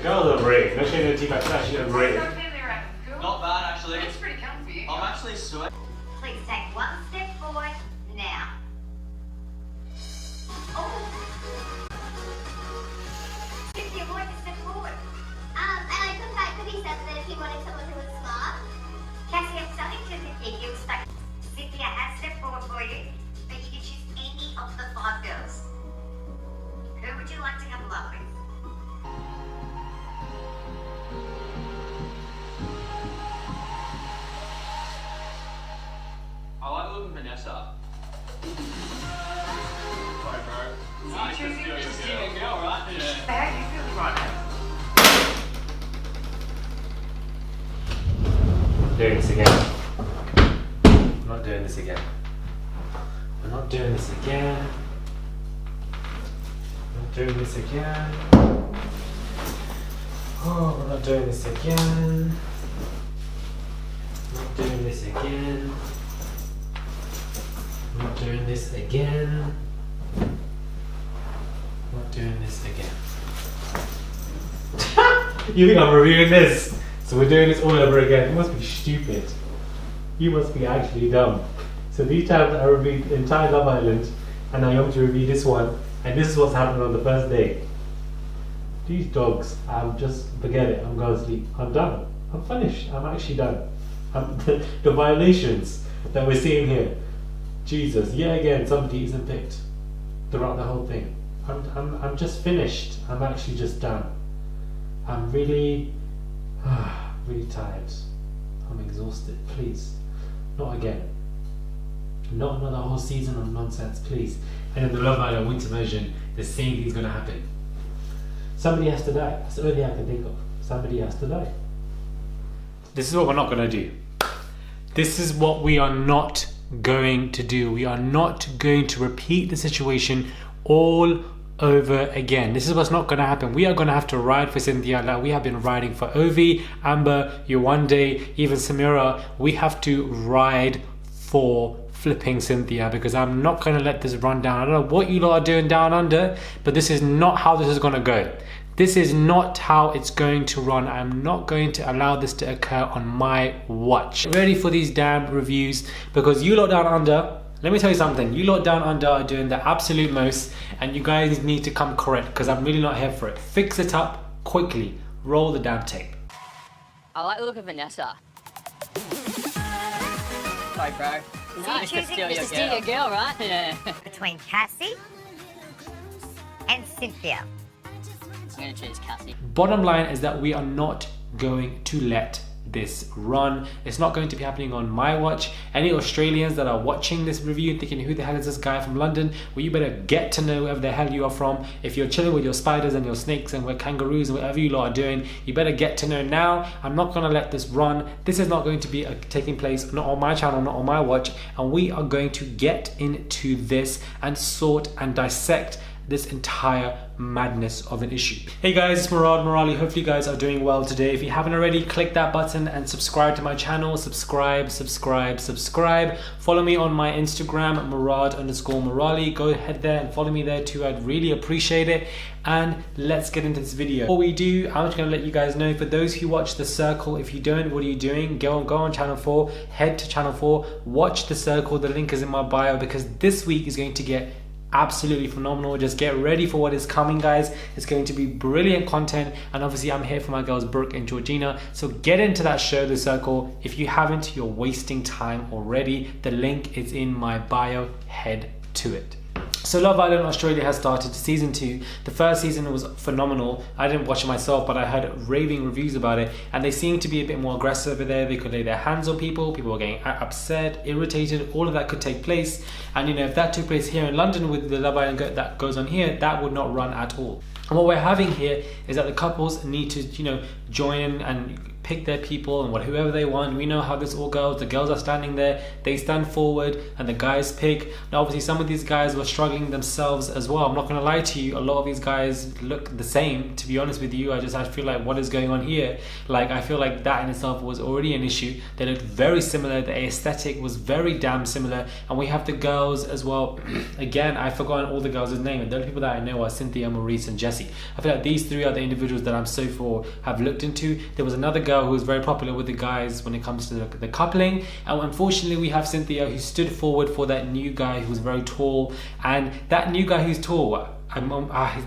girls are brave. No shade to the team, but actually they're brave. Not bad, actually. It's pretty comfy. I'm actually sweating. Please take one step forward now. Oh. Cynthia, why did you step forward? I took that because he said that if he wanted someone who was smart. Cassie, I'm starting to think you expect Cynthia has stepped forward for you, but you can choose any of the 5 girls. Who would you like to couple up with? I like the look of Vanessa. Sorry, bro. Nice to steal your girl, right? Yeah. How are you feeling right now? I'm doing this again. I'm not doing this again. I'm not doing this again. I'm not doing this again. Oh, we're not doing this again. Not doing this again. Not doing this again. Not doing this again. You think I'm reviewing this? So we're doing this all over again. You must be stupid. You must be actually dumb. So these times I reviewed the entire Love Island, and now you want me to review this one, and this is what's happened on the first day. These dogs, I'm just, forget it, I'm going to sleep. I'm done. I'm finished. I'm actually done. The violations that we're seeing here. Jesus, yet again somebody isn't picked throughout the whole thing. I'm just finished. I'm actually just done. I'm really really tired. I'm exhausted. Please, not again. Not another whole season of nonsense, please. And in the Love Island winter version, the same thing's gonna happen. Somebody has to die. That's the only thing I can think of. Somebody has to die. This is what we're not gonna do. This is what we are not going to do. We are not going to repeat the situation all over again. This is what's not going to happen. We are going to have to ride for Cynthia like we have been riding for Ovi, Amber, Yewande, even Samira. We have to ride for flipping Cynthia, because I'm not going to let this run down. I don't know what you lot are doing down under, but this is not how this is going to go. This is not how it's going to run. I'm not going to allow this to occur on my watch. Ready for these damn reviews, because you lot down under, let me tell you something, you lot down under are doing the absolute most, and you guys need to come correct, because I'm really not here for it. Fix it up quickly. Roll the damn tape. I like the look of Vanessa. Sorry, bro. Nice to steal your girl, right? Yeah. Between Cassie and Cynthia. I'm gonna choose Cassie. Bottom line is that we are not going to let this run. It's not going to be happening on my watch. Any Australians that are watching this review thinking, who the hell is this guy from London? Well, you better get to know wherever the hell you are from. If you're chilling with your spiders and your snakes and with kangaroos and whatever you lot are doing, you better get to know now. I'm not going to let this run. This is not going to be taking place, not on my channel, not on my watch, and we are going to get into this and sort and dissect this entire madness of an issue. Hey guys, it's Morali. Hopefully you guys are doing well today. If you haven't already, click that button and subscribe to my channel. Subscribe. Follow me on my Instagram, Murad_Morali. Go ahead there and follow me there too. I'd really appreciate it. And let's get into this video. Before we do, I'm just gonna let you guys know, for those who watch The Circle, if you don't, what are you doing? Go on channel 4, head to channel 4, watch The Circle. The link is in my bio, because this week is going to get absolutely phenomenal. Just get ready for what is coming, guys. It's going to be brilliant content, and obviously I'm here for my girls Brooke and Georgina, so get into that show, The Circle. If you haven't, you're wasting time already. The link is in my bio. Head to it. So Love Island Australia has started season 2. The first season was phenomenal. I didn't watch it myself, but I heard raving reviews about it, and they seem to be a bit more aggressive over there. They could lay their hands on people. People were getting upset, irritated. All of that could take place, and you know, if that took place here in London with the Love Island that goes on here, that would not run at all. And what we're having here is that the couples need to, you know, join and pick their people and whoever they want. We know how this all goes. The girls are standing there, they stand forward, and the guys pick. Now obviously some of these guys were struggling themselves as well. I'm not going to lie to you, a lot of these guys look the same, to be honest with you. I feel like, what is going on here? Like, I feel like that in itself was already an issue. They looked very similar, the aesthetic was very damn similar. And we have the girls as well. Again, I've forgotten all the girls' names, and the only people that I know are Cynthia, Maurice and Jessie. I feel like these three are the individuals that I'm so far have looked into. There was another girl who was very popular with the guys when it comes to the coupling, and unfortunately we have Cynthia, who stood forward for that new guy who was very tall. And that new guy who's tall,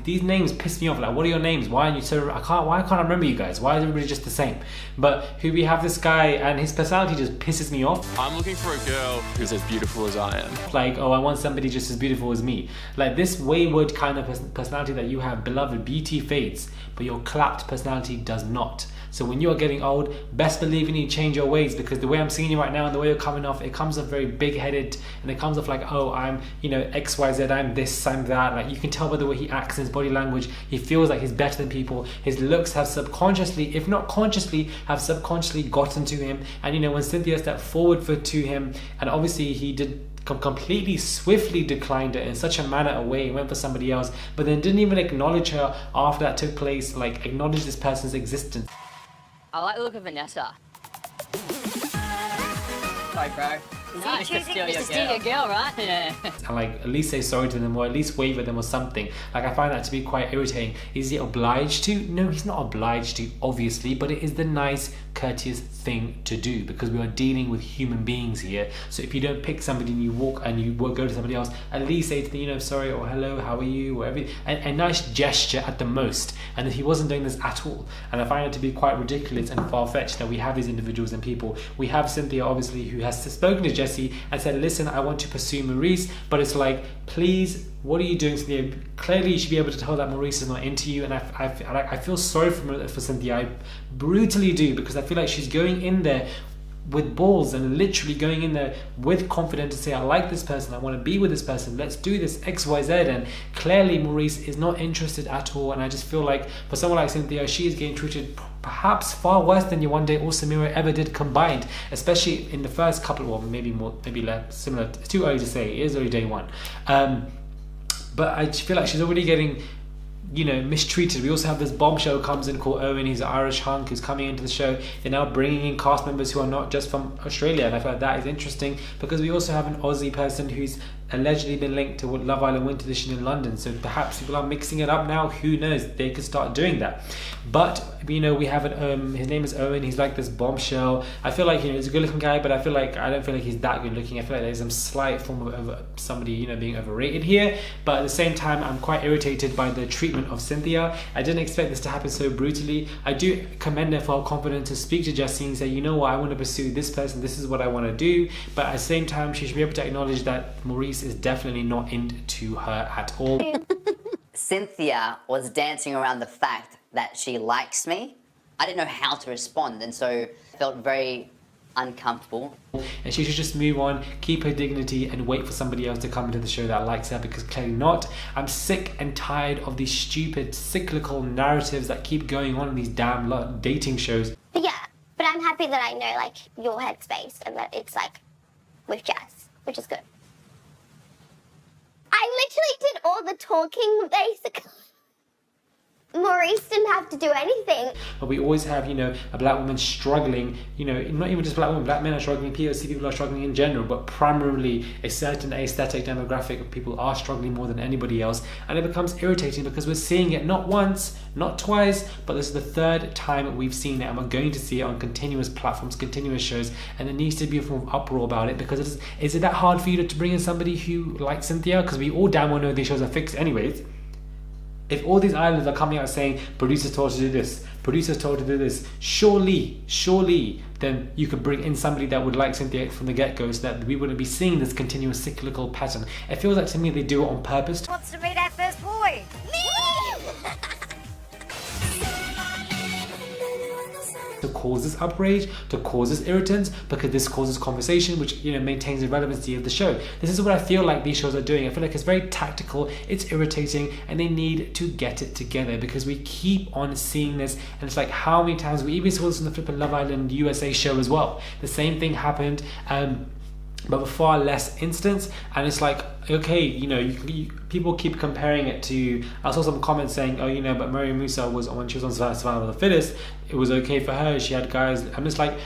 these names piss me off. Like, what are your names? Why are you so? Why can't I remember you guys? Why is everybody just the same? But who we have this guy, and his personality just pisses me off. I'm looking for a girl who's as beautiful as I am. Like, oh, I want somebody just as beautiful as me. Like, this wayward kind of personality that you have, beloved, beauty fades, but your clapped personality does not. So when you're getting old, best believe you need to change your ways, because the way I'm seeing you right now and the way you're coming off, it comes off very big-headed, and it comes off like, oh, I'm, XYZ, I'm this, I'm that. Like, you can tell by the way he acts and his body language, he feels like he's better than people. His looks have subconsciously, if not consciously, have subconsciously gotten to him. And when Cynthia stepped forward to him, and obviously he did completely swiftly declined it in such a manner away, went for somebody else, but then didn't even acknowledge her after that took place, like acknowledge this person's existence. I like the look of Vanessa. Sorry, bro. Nice to steal your girl, right? Yeah. And like, at least say sorry to them, or at least wave at them or something. Like, I find that to be quite irritating. Is he obliged to? No, he's not obliged to, obviously, but it is the nice, courteous thing to do, because we are dealing with human beings here. So if you don't pick somebody and you walk and you go to somebody else, at least say to them, sorry, or hello, how are you, or everything. A nice gesture at the most. And he wasn't doing this at all. And I find it to be quite ridiculous and far-fetched that we have these individuals and people. We have Cynthia, obviously, who has spoken to Jessie and said, listen, I want to pursue Maurice, but it's like, please, what are you doing, Cynthia? Clearly you should be able to tell that Maurice is not into you. And I feel sorry for Cynthia. I brutally do, because I feel like she's going in there with balls and literally going in there with confidence to say, I like this person, I want to be with this person, let's do this XYZ. And clearly Maurice is not interested at all. And I just feel like for someone like Cynthia, she is getting treated perhaps far worse than Yewande or Samira ever did combined, especially in the first couple, or maybe more, maybe less, similar. It's too early to say, it is only day one. But I feel like she's already getting mistreated. We also have this bombshell comes in called Owen. He's an Irish hunk who's coming into the show. They're now bringing in cast members who are not just from Australia, and I feel like that is interesting, because we also have an Aussie person who's allegedly been linked to Love Island Winter Edition in London. So perhaps people are mixing it up now. Who knows? They could start doing that. But we have his name is Owen. He's like this bombshell. I feel like he's a good looking guy, but I don't feel like he's that good looking. I feel like there's some slight form of somebody being overrated here. But at the same time, I'm quite irritated by the treatment of Cynthia. I didn't expect this to happen so brutally. I do commend her for her confidence to speak to Jessie and say, you know what, I want to pursue this person, this is what I want to do. But at the same time, she should be able to acknowledge that Maurice is definitely not into her at all. Cynthia was dancing around the fact that she likes me. I didn't know how to respond, and so I felt very uncomfortable. And she should just move on, keep her dignity, and wait for somebody else to come into the show that likes her, because clearly not. I'm sick and tired of these stupid cyclical narratives that keep going on in these damn dating shows. Yeah, but I'm happy that I know your headspace, and that it's with Jess, which is good. I literally did all the talking, basically. Maurice didn't have to do anything. But we always have, a black woman struggling, not even just black women, black men are struggling, POC people are struggling in general, but primarily a certain aesthetic demographic of people are struggling more than anybody else. And it becomes irritating because we're seeing it not once, not twice, but this is the third time we've seen it, and we're going to see it on continuous platforms, continuous shows, and there needs to be a form of uproar about it, because is it that hard for you to bring in somebody who likes Cynthia? Because we all damn well know these shows are fixed anyways. If all these islands are coming out saying, producers told to do this, producers told to do this, surely, then you could bring in somebody that would like Cynthia from the get-go, so that we wouldn't be seeing this continuous cyclical pattern. It feels like to me they do it on purpose. Who wants to be that first boy? Me! To cause this outrage, to cause this irritants, because this causes conversation, which, you know, maintains the relevancy of the show. This is what I feel like these shows are doing. I feel like it's very tactical, it's irritating, and they need to get it together, because we keep on seeing this, and it's like, how many times we even saw this in the flipping Love Island USA show as well. The same thing happened, but with far less instance, and it's like, okay, you know, people keep comparing it to, I saw some comments saying, oh, you know, but Mary Musa was, when she was on Survival of the Fittest, it was okay for her, she had guys. I'm just like,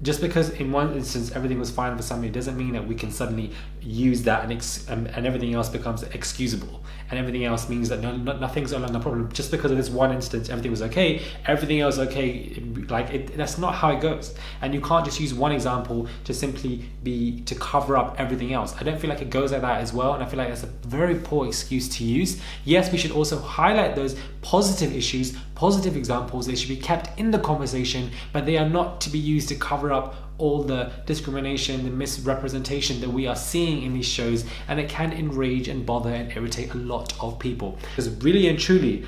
just because in one instance everything was fine for somebody doesn't mean that we can suddenly use that and everything else becomes excusable, and everything else means that nothing's no longer a problem. Just because of this one instance everything was okay, everything else okay, like that's not how it goes. And you can't just use one example to simply be to cover up everything else. I don't feel like it goes like that as well, and I feel like that's a very poor excuse to use. Yes, we should also highlight those positive issues, positive examples. They should be kept in the conversation, but they are not to be used to cover up all the discrimination, the misrepresentation that we are seeing in these shows, and it can enrage and bother and irritate a lot of people. Because really and truly,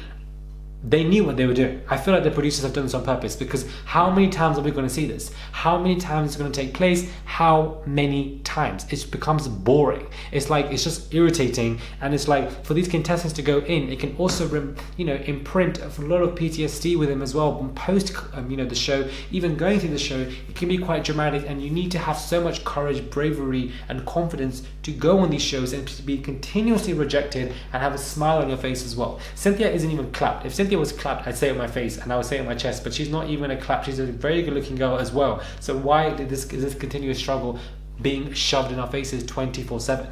they knew what they were doing. I feel like the producers have done this on purpose, because how many times are we going to see this? How many times is it going to take place? How many times? It becomes boring. It's like, it's just irritating, and it's like, for these contestants to go in, it can also, you know, imprint a lot of PTSD with them as well. Post, you know, the show, even going through the show, it can be quite dramatic, and you need to have so much courage, bravery, and confidence to go on these shows and to be continuously rejected and have a smile on your face as well. Cynthia isn't even clapped. If Cynthia was clapped, I'd say it on my face and I would say it on my chest, but she's not even a clap. She's a very good looking girl as well. So why did this continuous struggle being shoved in our faces 24/7?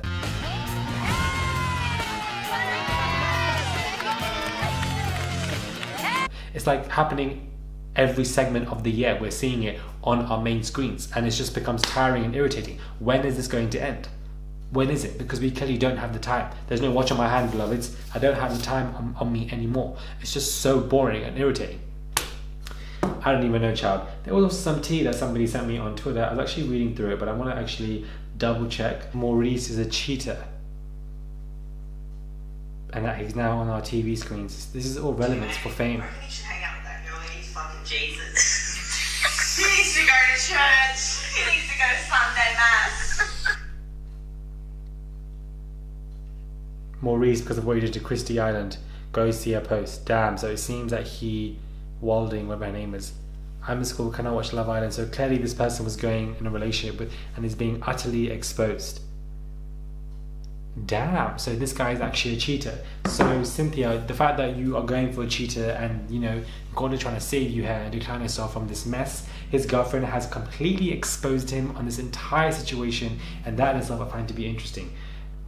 It's like happening every segment of the year. We're seeing it on our main screens, and it just becomes tiring and irritating. When is this going to end? When is it? Because we clearly don't have the time. There's no watch on my hand, beloveds. I don't have the time on me anymore. It's just so boring and irritating. I don't even know, child. There was also some tea that somebody sent me on Twitter. I was actually reading through it, but I want to actually double check. Maurice is a cheater, and that he's now on our TV screens. This is all relevance for fame. I think you should hang out with that girl. He needs fucking Jesus. He needs to go to church. He needs to go to Sunday Mass. Maurice, because of what he did to Christie Island, goes to her post. Damn, so it seems that Walding, what my name is, I'm in school, can I watch Love Island? So clearly this person was going in a relationship with, and is being utterly exposed. Damn, so this guy is actually a cheater. So Cynthia, the fact that you are going for a cheater and, you know, God is trying to save you here and decline yourself from this mess, his girlfriend has completely exposed him on this entire situation, and that in itself I find to be interesting.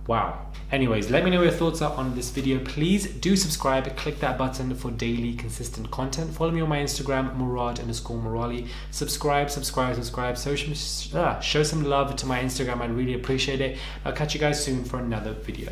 Wow. Anyways, let me know what your thoughts are on this video. Please do subscribe, click that button for daily consistent content. Follow me on my Instagram, Murad_Morali. Subscribe. Show some love to my Instagram. I'd really appreciate it. I'll catch you guys soon for another video.